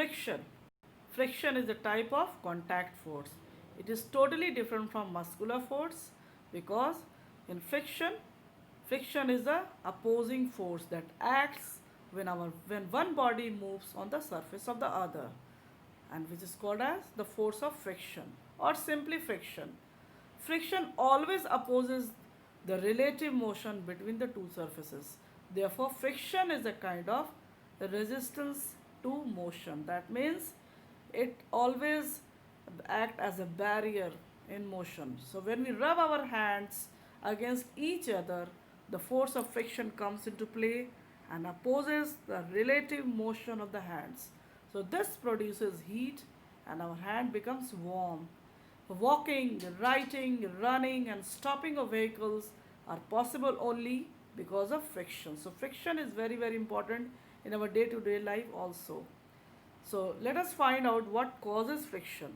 friction. Friction is a type of contact force. It is totally different from muscular force because in friction is the opposing force that acts when one body moves on the surface of the other, and which is called as the force of friction or simply friction. Friction always opposes the relative motion between the two surfaces. Therefore, friction is a kind of resistance to motion. That means it always act as a barrier in motion. So when we rub our hands against each other, the force of friction comes into play and opposes the relative motion of the hands. So this produces heat and our hand becomes warm. Walking, writing, running, and stopping of vehicles are possible only because of friction. So, friction is very, very important in our day to day life also. So, let us find out what causes friction.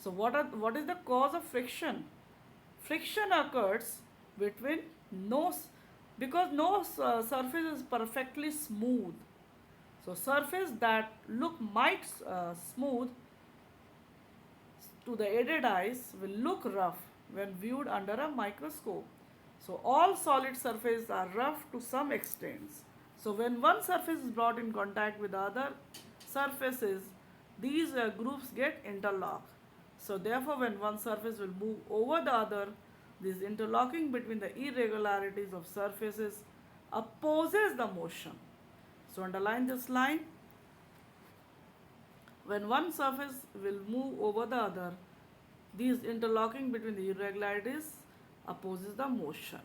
So, what is the cause of friction? Friction occurs between no, because no surface is perfectly smooth. So, surface that look might smooth to the aided eyes will look rough when viewed under a microscope. So all solid surfaces are rough to some extent. So when one surface is brought in contact with other surfaces, these groups get interlocked. So therefore when one surface will move over the other, this interlocking between the irregularities of surfaces opposes the motion. So underline this line. When one surface will move over the other, these interlocking between the irregularities opposes the motion.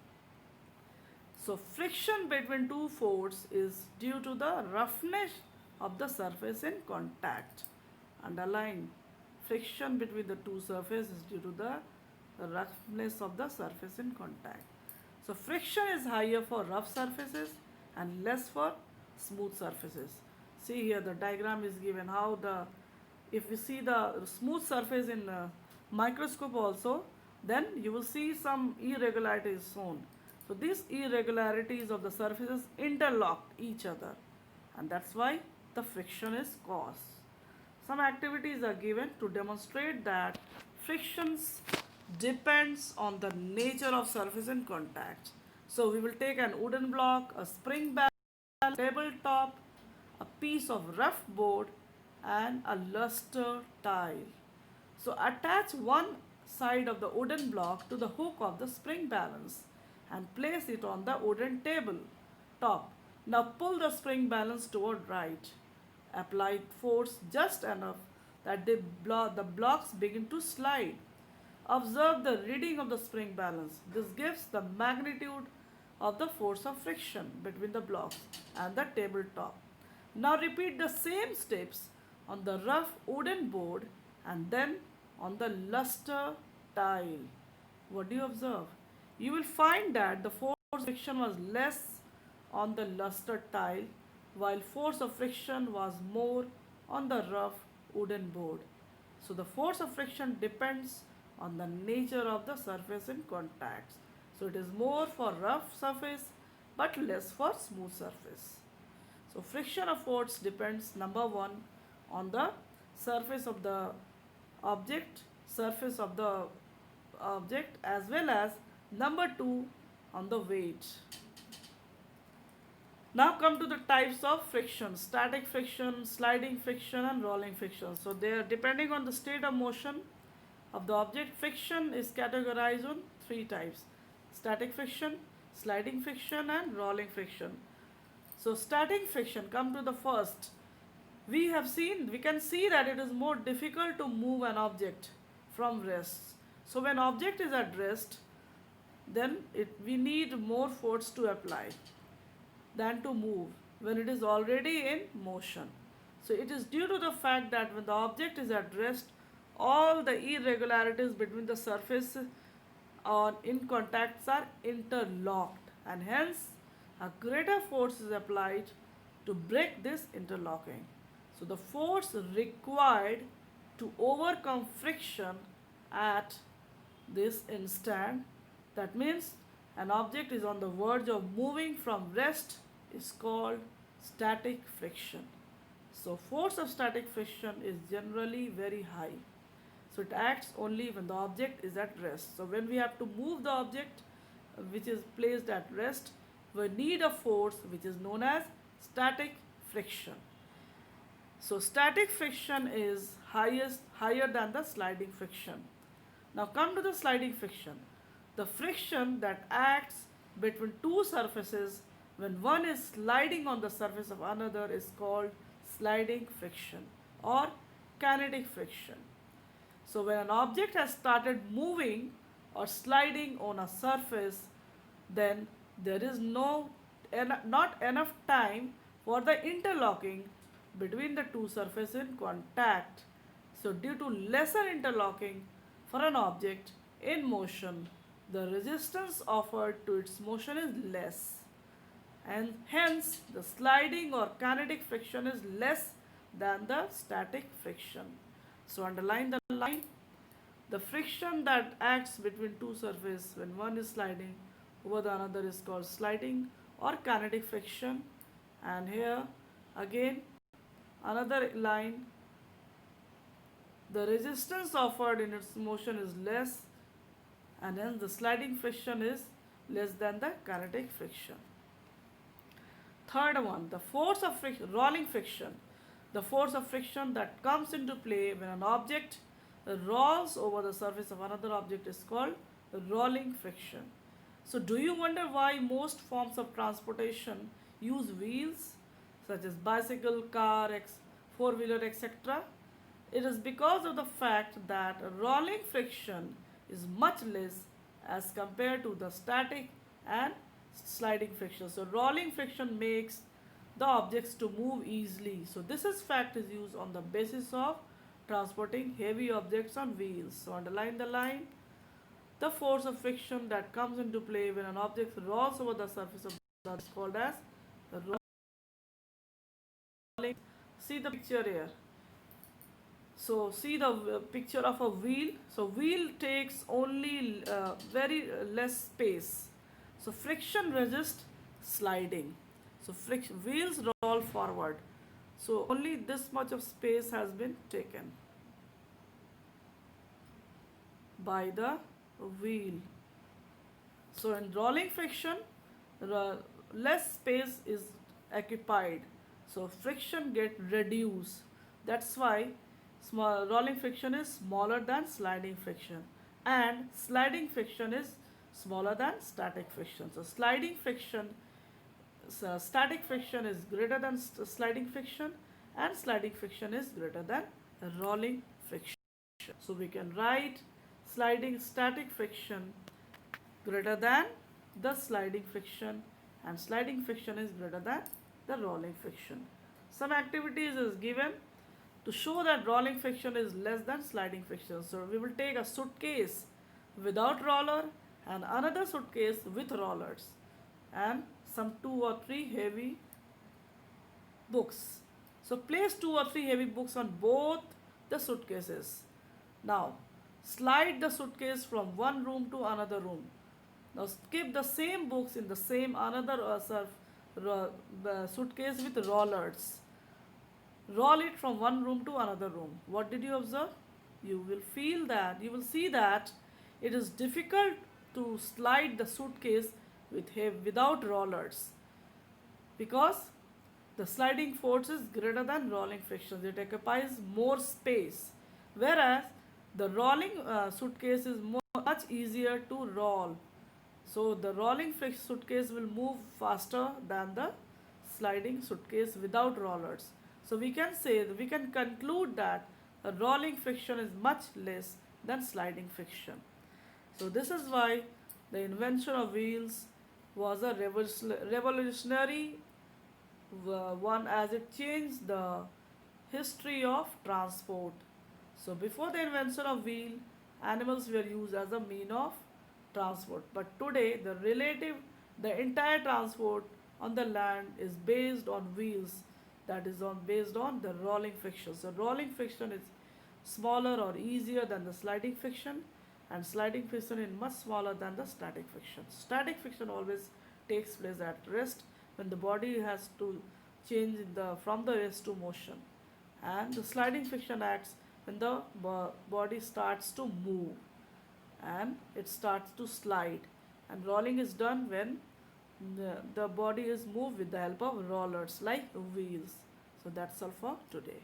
So friction between two forces is due to the roughness of the surface in contact. Underline, friction between the two surfaces is due to the roughness of the surface in contact. So friction is higher for rough surfaces and less for smooth surfaces. See here the diagram is given how if we see the smooth surface in microscope also, then you will see some irregularities shown. So these irregularities of the surfaces interlock each other, and that's why the friction is caused. Some activities are given to demonstrate that frictions depends on the nature of surface in contact. So we will take an wooden block, a spring barrel, tabletop, a piece of rough board, and a luster tile. So attach one side of the wooden block to the hook of the spring balance and place it on the wooden table top. Now pull the spring balance toward right. Apply force just enough that the blocks begin to slide. Observe the reading of the spring balance. This gives the magnitude of the force of friction between the blocks and the tabletop. Now repeat the same steps on the rough wooden board and then on the luster tile. What do you observe? You will find that the force of friction was less on the luster tile while force of friction was more on the rough wooden board. So the force of friction depends on the nature of the surface in contact. So it is more for rough surface but less for smooth surface. So friction of force depends number one on the surface of the object, surface of the object, as well as number two on the weight. Now come to the types of friction: static friction, sliding friction, and rolling friction. So they are depending on the state of motion of the object. Friction is categorized on three types: static friction, sliding friction, and rolling friction. So static friction, come to the first. We can see that it is more difficult to move an object from rest. So when object is at rest, then we need more force to apply than to move when it is already in motion. So it is due to the fact that when the object is at rest, all the irregularities between the surface or in contacts are interlocked, and hence a greater force is applied to break this interlocking. So the force required to overcome friction at this instant, that means an object is on the verge of moving from rest, is called static friction. So force of static friction is generally very high. So it acts only when the object is at rest. So when we have to move the object which is placed at rest, we need a force which is known as static friction. So static friction is higher than the sliding friction. Now come to the sliding friction. The friction that acts between two surfaces when one is sliding on the surface of another is called sliding friction or kinetic friction. So when an object has started moving or sliding on a surface, then there is not enough time for the interlocking between the two surfaces in contact. So due to lesser interlocking for an object in motion, the resistance offered to its motion is less, and hence the sliding or kinetic friction is less than the static friction. So underline the line. The friction that acts between two surfaces when one is sliding over the another is called sliding or kinetic friction. And here again another line, the resistance offered in its motion is less, and hence the sliding friction is less than the kinetic friction. Third one, the force of rolling friction. The force of friction that comes into play when an object rolls over the surface of another object is called rolling friction. So do you wonder why most forms of transportation use wheels such as bicycle, car, four-wheeler, etc.? It is because of the fact that rolling friction is much less as compared to the static and sliding friction. So rolling friction makes the objects to move easily. So this is fact is used on the basis of transporting heavy objects on wheels. So underline the line. The force of friction that comes into play when an object rolls over the surface of the earth is called as rolling. See the picture here. So see the picture of a wheel. So wheel takes only very less space. So friction resists sliding. So wheels roll forward. So only this much of space has been taken by the wheel. So in rolling friction, less space is occupied. So friction get reduced. That's why rolling friction is smaller than sliding friction, and sliding friction is smaller than static friction. So static friction is greater than sliding friction, and sliding friction is greater than rolling friction. So we can write static friction greater than the sliding friction, and sliding friction is greater than the rolling friction. Some activities is given to show that rolling friction is less than sliding friction. So we will take a suitcase without roller and another suitcase with rollers and some 2 or 3 heavy books. So place 2 or 3 heavy books on both the suitcases. Now slide the suitcase from one room to another room. Now keep the same books in the same another suitcase with rollers. Roll it from one room to another room. What did you observe? You will see that it is difficult to slide the suitcase without rollers, because the sliding force is greater than rolling friction. It occupies more space, whereas the rolling suitcase is much easier to roll. So the rolling suitcase will move faster than the sliding suitcase without rollers. So we can conclude that a rolling friction is much less than sliding friction. So this is why the invention of wheels was a revolutionary one, as it changed the history of transport. So before the invention of wheel, animals were used as a mean of transport. But today the entire transport on the land is based on wheels, that is based on the rolling friction. So rolling friction is smaller or easier than the sliding friction, and sliding friction is much smaller than the static friction. Static friction always takes place at rest when the body has to change in the from the rest to motion, and the sliding friction acts when the body starts to move and it starts to slide, and rolling is done when the body is moved with the help of rollers like wheels. So that's all for today.